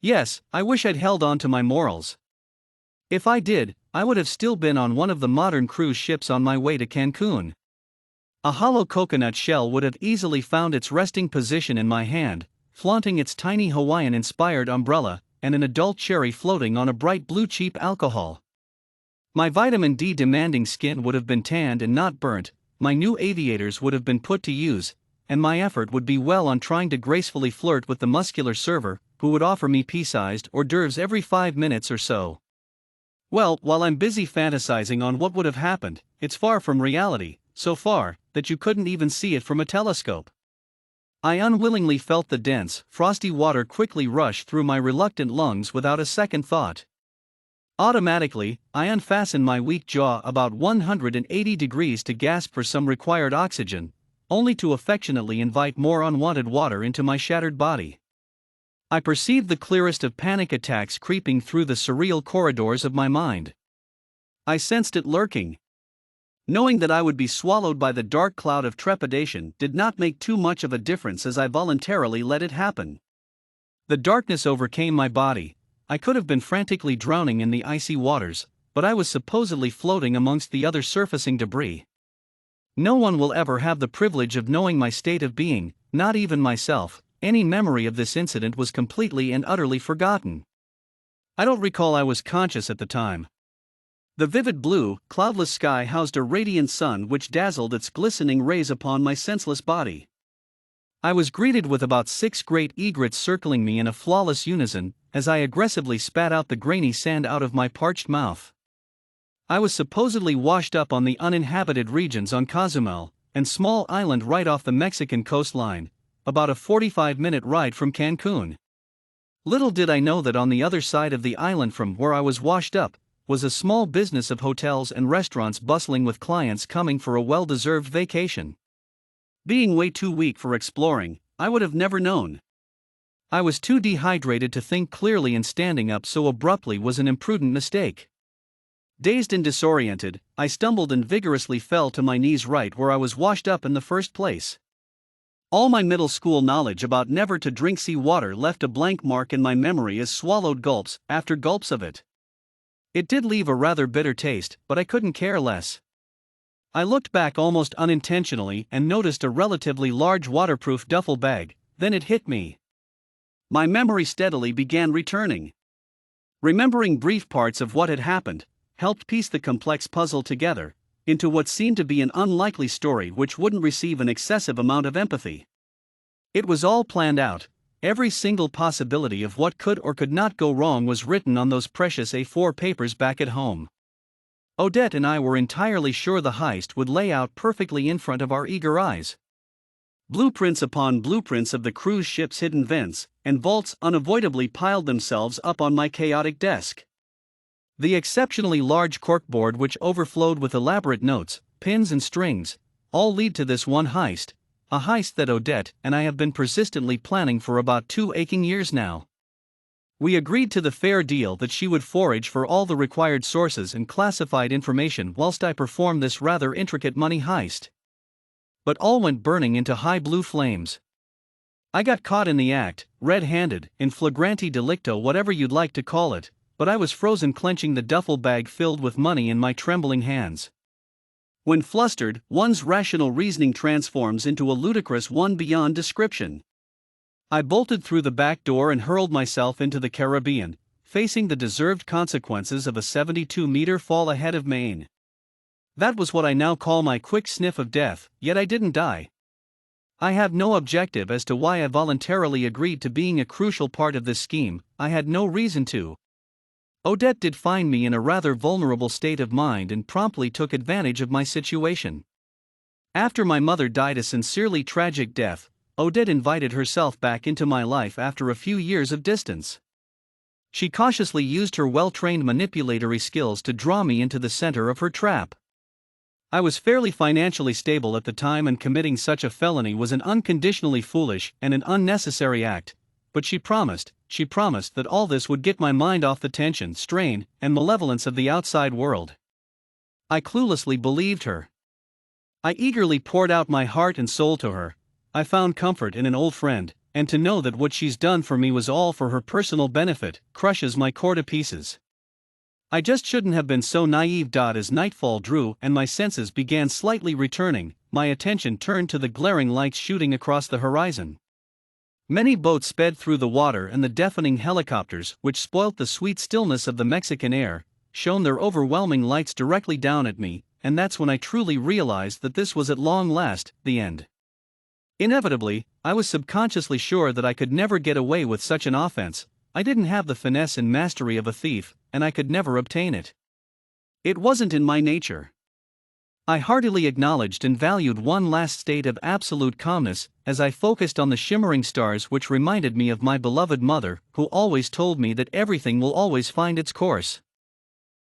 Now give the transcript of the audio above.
Yes, I wish I'd held on to my morals. If I did, I would have still been on one of the modern cruise ships on my way to Cancun. A hollow coconut shell would have easily found its resting position in my hand, flaunting its tiny Hawaiian-inspired umbrella, and an adult cherry floating on a bright blue cheap alcohol. My vitamin D demanding skin would have been tanned and not burnt, my new aviators would have been put to use, and my effort would be well on trying to gracefully flirt with the muscular server, who would offer me pea-sized hors d'oeuvres every 5 minutes or so. Well, while I'm busy fantasizing on what would have happened, it's far from reality, so far, that you couldn't even see it from a telescope. I unwillingly felt the dense, frosty water quickly rush through my reluctant lungs without a second thought. Automatically, I unfastened my weak jaw about 180 degrees to gasp for some required oxygen, only to affectionately invite more unwanted water into my shattered body. I perceived the clearest of panic attacks creeping through the surreal corridors of my mind. I sensed it lurking. Knowing that I would be swallowed by the dark cloud of trepidation did not make too much of a difference as I voluntarily let it happen. The darkness overcame my body. I could have been frantically drowning in the icy waters, but I was supposedly floating amongst the other surfacing debris. No one will ever have the privilege of knowing my state of being, not even myself. Any memory of this incident was completely and utterly forgotten. I don't recall I was conscious at the time. The vivid blue, cloudless sky housed a radiant sun which dazzled its glistening rays upon my senseless body. I was greeted with about 6 great egrets circling me in a flawless unison, as I aggressively spat out the grainy sand out of my parched mouth. I was supposedly washed up on the uninhabited regions on Cozumel, and small island right off the Mexican coastline, about a 45-minute ride from Cancun. Little did I know that on the other side of the island from where I was washed up, was a small business of hotels and restaurants bustling with clients coming for a well-deserved vacation. Being way too weak for exploring, I would have never known. I was too dehydrated to think clearly, and standing up so abruptly was an imprudent mistake. Dazed and disoriented, I stumbled and vigorously fell to my knees right where I was washed up in the first place. All my middle school knowledge about never to drink sea water left a blank mark in my memory as swallowed gulps after gulps of it. It did leave a rather bitter taste, but I couldn't care less. I looked back almost unintentionally and noticed a relatively large waterproof duffel bag, then it hit me. My memory steadily began returning. Remembering brief parts of what had happened helped piece the complex puzzle together into what seemed to be an unlikely story which wouldn't receive an excessive amount of empathy. It was all planned out. Every single possibility of what could or could not go wrong was written on those precious A4 papers back at home. Odette and I were entirely sure the heist would lay out perfectly in front of our eager eyes. Blueprints upon blueprints of the cruise ship's hidden vents and vaults unavoidably piled themselves up on my chaotic desk. The exceptionally large corkboard which overflowed with elaborate notes, pins and strings, all lead to this one heist, a heist that Odette and I have been persistently planning for about 2 aching years now. We agreed to the fair deal that she would forage for all the required sources and classified information whilst I performed this rather intricate money heist. But all went burning into high blue flames. I got caught in the act, red-handed, in flagrante delicto, whatever you'd like to call it, but I was frozen clenching the duffel bag filled with money in my trembling hands. When flustered, one's rational reasoning transforms into a ludicrous one beyond description. I bolted through the back door and hurled myself into the Caribbean, facing the deserved consequences of a 72-meter fall ahead of Maine. That was what I now call my quick sniff of death, yet I didn't die. I have no objective as to why I voluntarily agreed to being a crucial part of this scheme. I had no reason to. Odette did find me in a rather vulnerable state of mind and promptly took advantage of my situation. After my mother died a sincerely tragic death, Odette invited herself back into my life after a few years of distance. She cautiously used her well-trained manipulatory skills to draw me into the center of her trap. I was fairly financially stable at the time, and committing such a felony was an unconditionally foolish and an unnecessary act, but she promised that all this would get my mind off the tension, strain, and malevolence of the outside world. I cluelessly believed her. I eagerly poured out my heart and soul to her. I found comfort in an old friend, and to know that what she's done for me was all for her personal benefit, crushes my core to pieces. I just shouldn't have been so naive. As nightfall drew and my senses began slightly returning, my attention turned to the glaring lights shooting across the horizon. Many boats sped through the water, and the deafening helicopters, which spoilt the sweet stillness of the Mexican air, shone their overwhelming lights directly down at me, and that's when I truly realized that this was at long last the end. Inevitably, I was subconsciously sure that I could never get away with such an offense. I didn't have the finesse and mastery of a thief, and I could never obtain it. It wasn't in my nature. I heartily acknowledged and valued one last state of absolute calmness as I focused on the shimmering stars, which reminded me of my beloved mother, who always told me that everything will always find its course.